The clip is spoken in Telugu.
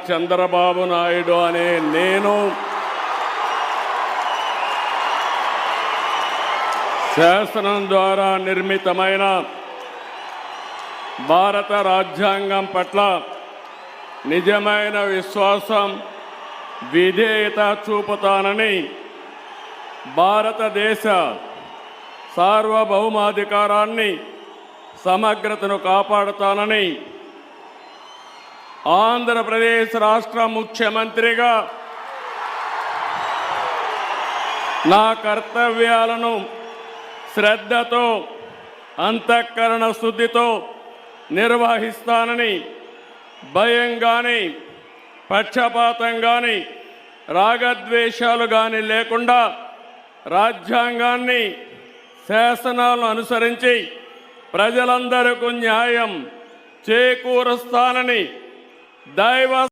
చంద్రబాబు నాయుడు అనే నేను శాసనం ద్వారా నిర్మితమైన భారత రాజ్యాంగం పట్ల నిజమైన విశ్వాసం విధేయత చూపుతానని భారతదేశ సార్వభౌమాధికారాన్ని సమగ్రతను కాపాడుతానని ఆంధ్రప్రదేశ్ రాష్ట్ర ముఖ్యమంత్రిగా నా కర్తవ్యాలను శ్రద్ధతో అంతఃకరణ శుద్ధితో నిర్వహిస్తానని భయం కానీ పక్షపాతం కానీ రాగద్వేషాలు కానీ లేకుండా రాజ్యాంగాన్ని శాసనాలను అనుసరించి ప్రజలందరికీ న్యాయం చేకూరుస్తానని దైవ